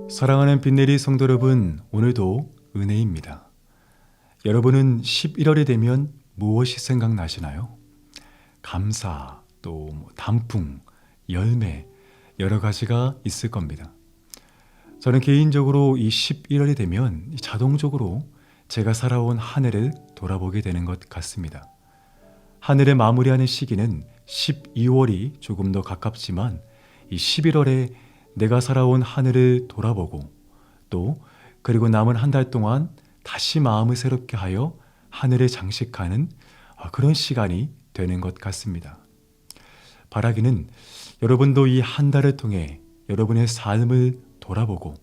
사랑하는 빛내리 성도 여러분, 오늘도 은혜입니다. 여러분은 11월이 되면 무엇이 생각나시나요? 감사, 또 단풍, 열매, 여러 가지가 있을 겁니다. 저는 개인적으로 이 11월이 되면 자동적으로 제가 살아온 한 해를 돌아보게 되는 것 같습니다. 한 해를 마무리하는 시기는 12월이 조금 더 가깝지만 이 11월에 내가 살아온 한 해를 돌아보고 또 그리고 남은 한 달 동안 다시 마음을 새롭게 하여 한 해를 장식하는 그런 시간이 되는 것 같습니다. 바라기는 여러분도 이 한 달을 통해 여러분의 삶을 돌아보고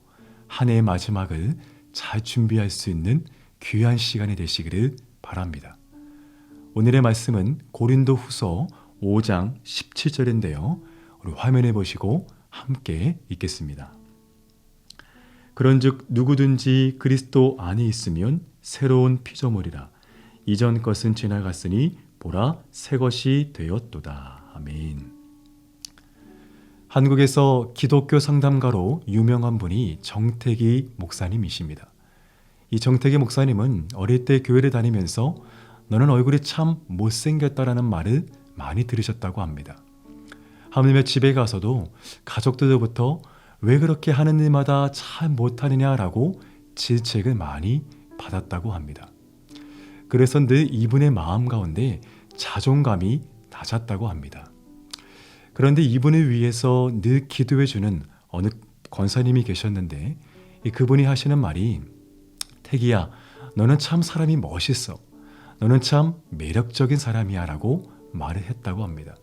한 해의 마지막을 잘 준비할 수 있는 귀한 시간이 되시기를 바랍니다. 오늘의 말씀은 고린도 후서 5장 17절인데요. 우리 화면에 보시고 함께 읽겠습니다. 그런즉 누구든지 그리스도 안에 있으면 새로운 피조물이라. 이전 것은 지나갔으니 보라 새 것이 되었도다. 아멘. 한국에서 기독교 상담가로 유명한 분이 정태기 목사님이십니다. 이 정태기 목사님은 어릴 때 교회를 다니면서 너는 얼굴이 참 못생겼다라는 말을 많이 들으셨다고 합니다. 하물며 집에 가서도 가족들로부터 왜 그렇게 하는 일마다 잘 못하느냐라고 질책을 많이 받았다고 합니다. 그래서 늘 이분의 마음 가운데 자존감이 낮았다고 합니다. 그런데 이분을 위해서 늘 기도해주는 어느 권사님이 계셨는데 그분이 하시는 말이 태기야, 너는 참 사람이 멋있어. 너는 참 매력적인 사람이야 라고 말을 했다고 합니다.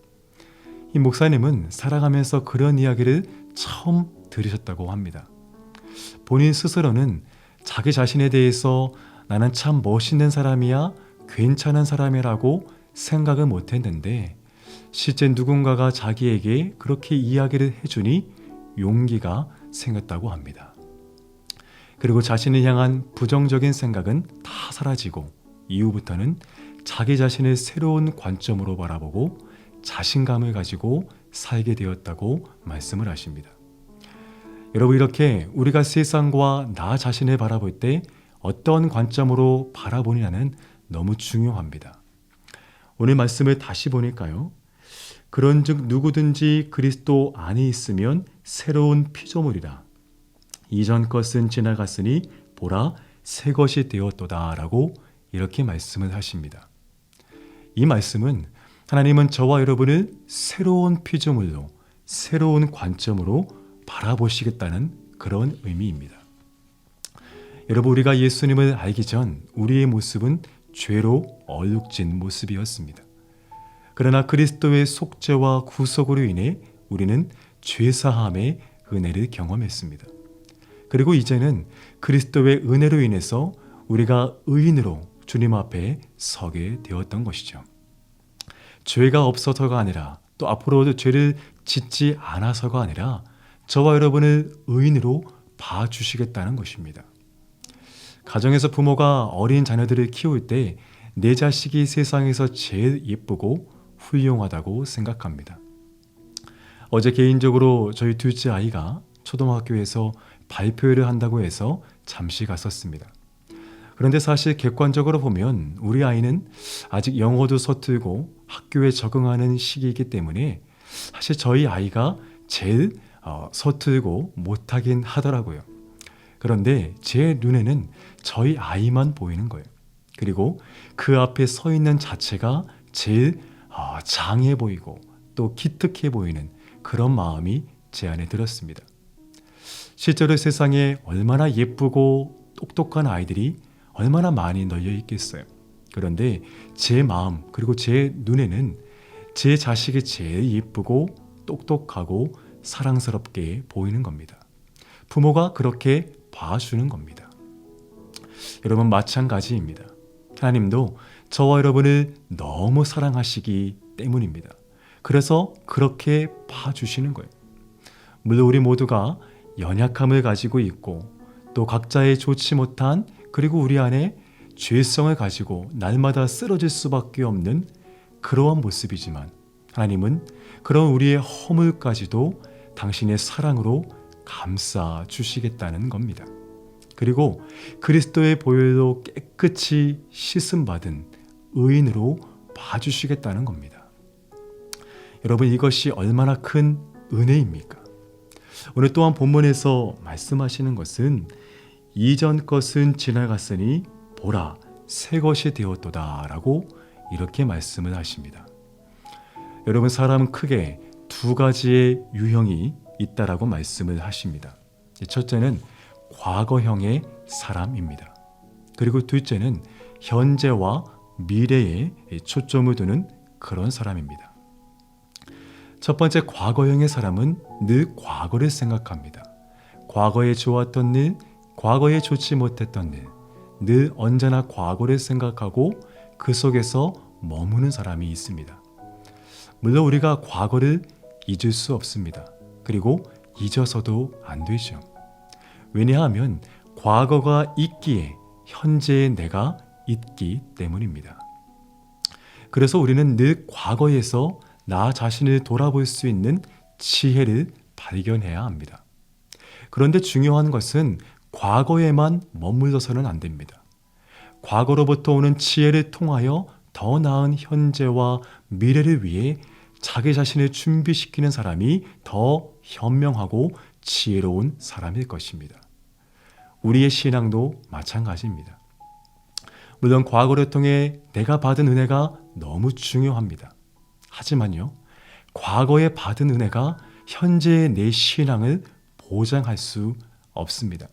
이 목사님은 살아가면서 그런 이야기를 처음 들으셨다고 합니다. 본인 스스로는 자기 자신에 대해서 나는 참 멋있는 사람이야, 괜찮은 사람이라고 생각을 못했는데 실제 누군가가 자기에게 그렇게 이야기를 해주니 용기가 생겼다고 합니다. 그리고 자신을 향한 부정적인 생각은 다 사라지고 이후부터는 자기 자신을 새로운 관점으로 바라보고 자신감을 가지고 살게 되었다고 말씀을 하십니다. 여러분, 이렇게 우리가 세상과 나 자신을 바라볼 때 어떤 관점으로 바라보느냐는 너무 중요합니다. 오늘 말씀을 다시 보니까요. 그런즉 누구든지 그리스도 안에 있으면 새로운 피조물이라. 이전 것은 지나갔으니 보라 새 것이 되었도다 라고 이렇게 말씀을 하십니다. 이 말씀은 하나님은 저와 여러분을 새로운 피조물로 새로운 관점으로 바라보시겠다는 그런 의미입니다. 여러분, 우리가 예수님을 알기 전 우리의 모습은 죄로 얼룩진 모습이었습니다. 그러나 그리스도의 속죄와 구속으로 인해 우리는 죄사함의 은혜를 경험했습니다. 그리고 이제는 그리스도의 은혜로 인해서 우리가 의인으로 주님 앞에 서게 되었던 것이죠. 죄가 없어서가 아니라 또 앞으로도 죄를 짓지 않아서가 아니라 저와 여러분을 의인으로 봐주시겠다는 것입니다. 가정에서 부모가 어린 자녀들을 키울 때 내 자식이 세상에서 제일 예쁘고 훌륭하다고 생각합니다. 어제 개인적으로 저희 둘째 아이가 초등학교에서 발표회를 한다고 해서 잠시 갔었습니다. 그런데 사실 객관적으로 보면 우리 아이는 아직 영어도 서툴고 학교에 적응하는 시기이기 때문에 사실 저희 아이가 제일 서툴고 못하긴 하더라고요. 그런데 제 눈에는 저희 아이만 보이는 거예요. 그리고 그 앞에 서 있는 자체가 제일 장해 보이고 또 기특해 보이는 그런 마음이 제 안에 들었습니다. 실제로 세상에 얼마나 예쁘고 똑똑한 아이들이 얼마나 많이 널려 있겠어요. 그런데 제 마음 그리고 제 눈에는 제 자식이 제일 예쁘고 똑똑하고 사랑스럽게 보이는 겁니다. 부모가 그렇게 봐주는 겁니다. 여러분, 마찬가지입니다. 하나님도 저와 여러분을 너무 사랑하시기 때문입니다. 그래서 그렇게 봐주시는 거예요. 물론 우리 모두가 연약함을 가지고 있고 또 각자의 좋지 못한 그리고 우리 안에 죄성을 가지고 날마다 쓰러질 수밖에 없는 그러한 모습이지만 하나님은 그런 우리의 허물까지도 당신의 사랑으로 감싸 주시겠다는 겁니다. 그리고 그리스도의 보혈로 깨끗이 씻음받은 의인으로 봐주시겠다는 겁니다. 여러분, 이것이 얼마나 큰 은혜입니까? 오늘 또한 본문에서 말씀하시는 것은 이전 것은 지나갔으니 보라 새 것이 되었도다 라고 이렇게 말씀을 하십니다. 여러분, 사람은 크게 두 가지의 유형이 있다라고 말씀을 하십니다. 첫째는 과거형의 사람입니다. 그리고 둘째는 현재와 미래에 초점을 두는 그런 사람입니다. 첫 번째 과거형의 사람은 늘 과거를 생각합니다. 과거에 좋았던 일, 과거에 좋지 못했던 일, 늘 언제나 과거를 생각하고 그 속에서 머무는 사람이 있습니다. 물론 우리가 과거를 잊을 수 없습니다. 그리고 잊어서도 안 되죠. 왜냐하면 과거가 있기에 현재의 내가 있기 때문입니다. 그래서 우리는 늘 과거에서 나 자신을 돌아볼 수 있는 지혜를 발견해야 합니다. 그런데 중요한 것은 과거에만 머물러서는 안 됩니다. 과거로부터 오는 지혜를 통하여 더 나은 현재와 미래를 위해 자기 자신을 준비시키는 사람이 더 현명하고 지혜로운 사람일 것입니다. 우리의 신앙도 마찬가지입니다. 물론 과거를 통해 내가 받은 은혜가 너무 중요합니다. 하지만요, 과거에 받은 은혜가 현재의 내 신앙을 보장할 수 없습니다.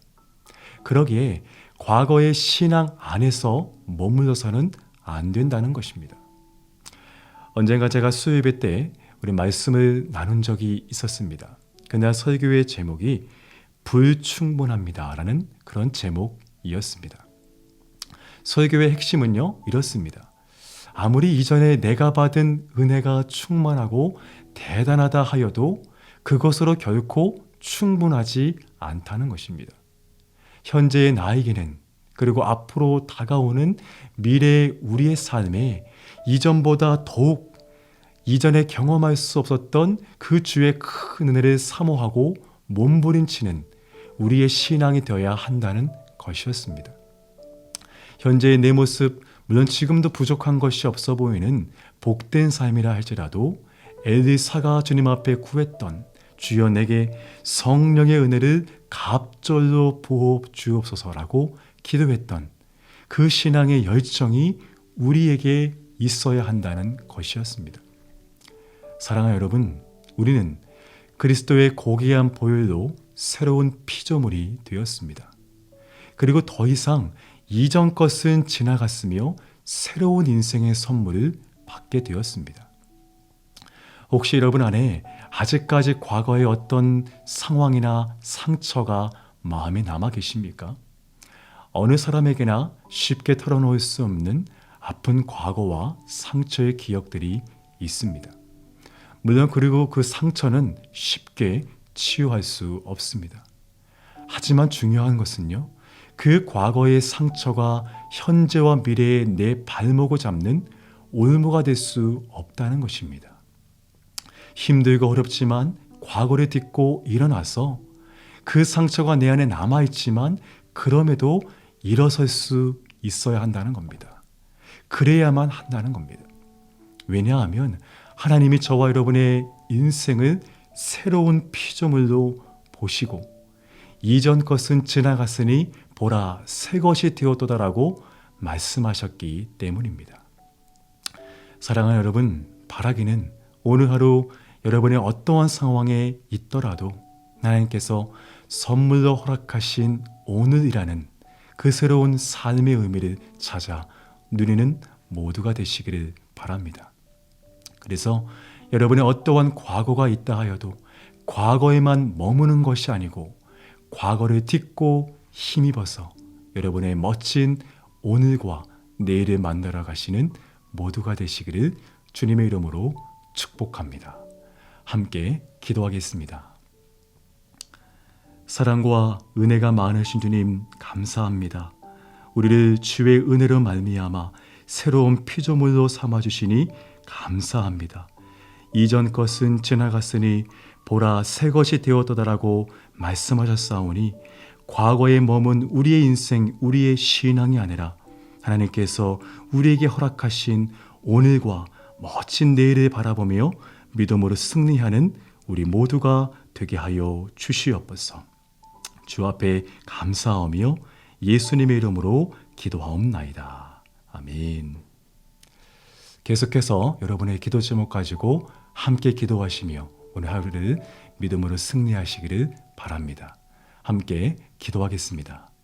그러기에 과거의 신앙 안에서 머물러서는 안 된다는 것입니다. 언젠가 제가 수요예배 때 우리 말씀을 나눈 적이 있었습니다. 그날 설교의 제목이 불충분합니다 라는 그런 제목이었습니다. 설교의 핵심은요, 이렇습니다. 아무리 이전에 내가 받은 은혜가 충만하고 대단하다 하여도 그것으로 결코 충분하지 않다는 것입니다. 현재의 나에게는, 그리고 앞으로 다가오는 미래의 우리의 삶에 이전보다 더욱 이전에 경험할 수 없었던 그 주의 큰 은혜를 사모하고 몸부림치는 우리의 신앙이 되어야 한다는 것이었습니다. 현재의 내 모습, 물론 지금도 부족한 것이 없어 보이는 복된 삶이라 할지라도 엘리사가 주님 앞에 구했던 주여 내게 성령의 은혜를 갑절로 부어 주옵소서라고 기도했던 그 신앙의 열정이 우리에게 있어야 한다는 것이었습니다. 사랑하는 여러분, 우리는 그리스도의 고귀한 보혈로 새로운 피조물이 되었습니다. 그리고 더 이상 이전 것은 지나갔으며 새로운 인생의 선물을 받게 되었습니다. 혹시 여러분 안에 아직까지 과거의 어떤 상황이나 상처가 마음에 남아 계십니까? 어느 사람에게나 쉽게 털어놓을 수 없는 아픈 과거와 상처의 기억들이 있습니다. 물론 그리고 그 상처는 쉽게 치유할 수 없습니다. 하지만 중요한 것은요, 그 과거의 상처가 현재와 미래의 내 발목을 잡는 올무가 될 수 없다는 것입니다. 힘들고 어렵지만 과거를 딛고 일어나서 그 상처가 내 안에 남아있지만 그럼에도 일어설 수 있어야 한다는 겁니다. 그래야만 한다는 겁니다. 왜냐하면 하나님이 저와 여러분의 인생을 새로운 피조물로 보시고 이전 것은 지나갔으니 보라 새 것이 되었도다라고 말씀하셨기 때문입니다. 사랑하는 여러분, 바라기는 오늘 하루 여러분의 어떠한 상황에 있더라도 하나님께서 선물로 허락하신 오늘이라는 그 새로운 삶의 의미를 찾아 누리는 모두가 되시기를 바랍니다. 그래서 여러분의 어떠한 과거가 있다 하여도 과거에만 머무는 것이 아니고 과거를 딛고 힘입어서 여러분의 멋진 오늘과 내일을 만나러 가시는 모두가 되시기를 주님의 이름으로 축복합니다. 함께 기도하겠습니다. 사랑과 은혜가 많으신 주님 감사합니다. 우리를 주의 은혜로 말미암아 새로운 피조물로 삼아주시니 감사합니다. 이전 것은 지나갔으니 보라 새 것이 되었도다라고 말씀하셨사오니 과거에 머문 우리의 인생, 우리의 신앙이 아니라 하나님께서 우리에게 허락하신 오늘과 멋진 내일을 바라보며 믿음으로 승리하는 우리 모두가 되게 하여 주시옵소서. 주 앞에 감사하며 예수님의 이름으로 기도하옵나이다. 아멘. 계속해서 여러분의 기도 제목 가지고 함께 기도하시며 오늘 하루를 믿음으로 승리하시기를 바랍니다. 함께 기도하겠습니다.